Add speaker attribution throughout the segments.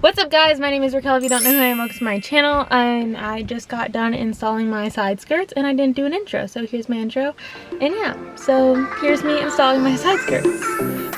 Speaker 1: What's up guys, my name is Raquel. If you don't know who I am, welcome to my channel. And I just got done installing my side skirts and I didn't do an intro, so here's my intro. And yeah, so here's me installing my side skirts.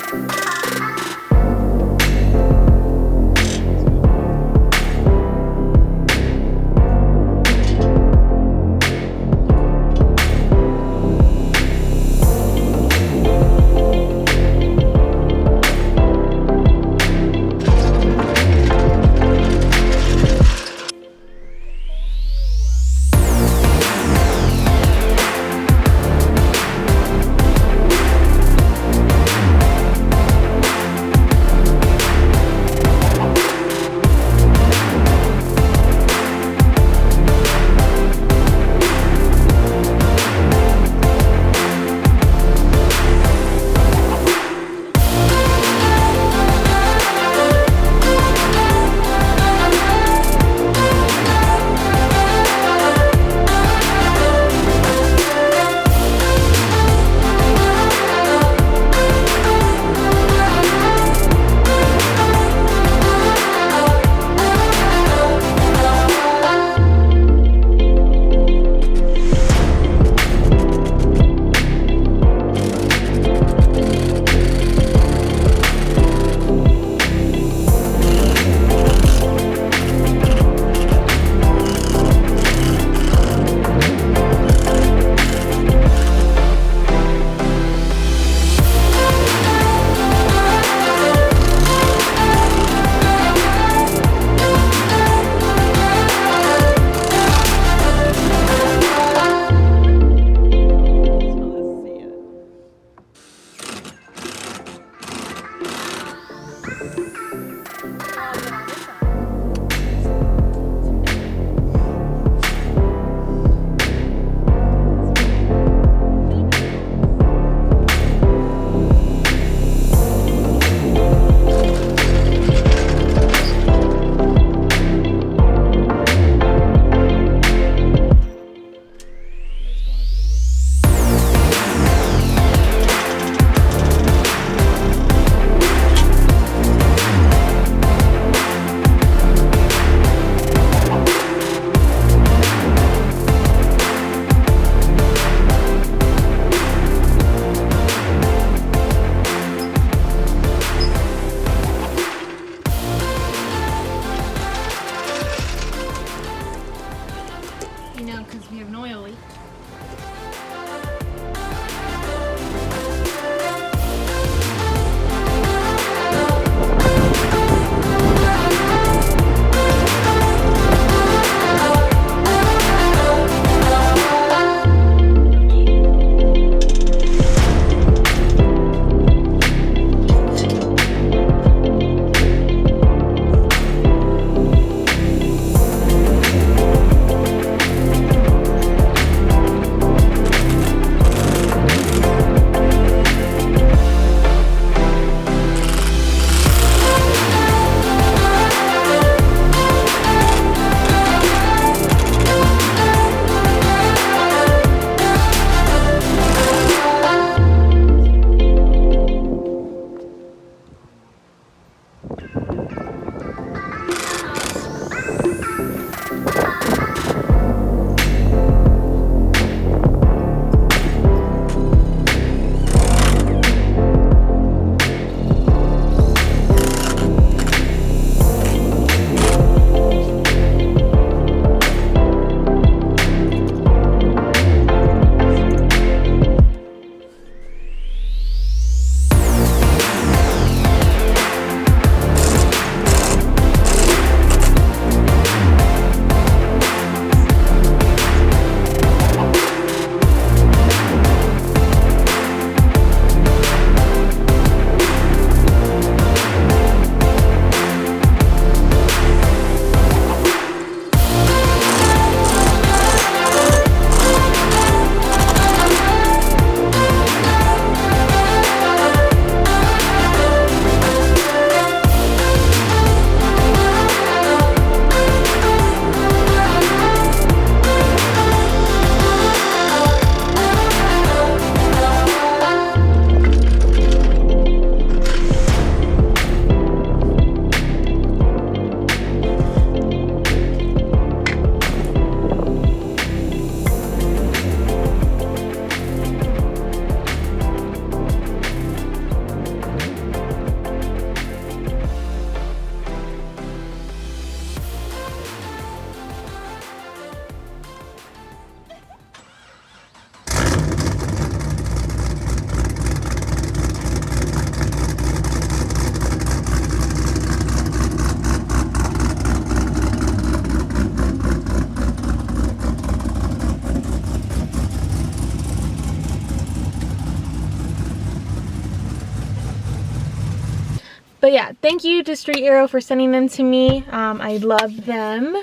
Speaker 1: But yeah, thank you to Street Arrow for sending them to me. I love them.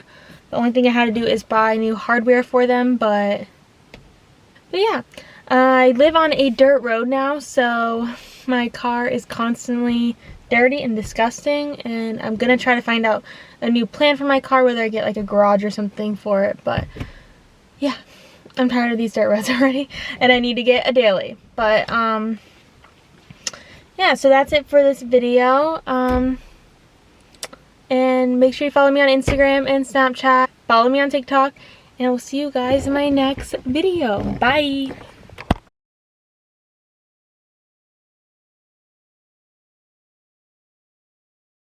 Speaker 1: The only thing I had to do is buy new hardware for them, but yeah. I live on a dirt road now, so my car is constantly dirty and disgusting, and I'm gonna try to find out a new plan for my car, whether I get like a garage or something for it. But yeah, I'm tired of these dirt roads already, and I need to get a daily. But yeah, so that's it for this video. And make sure you follow me on Instagram and Snapchat. Follow me on TikTok, and I will see you guys in my next video. Bye!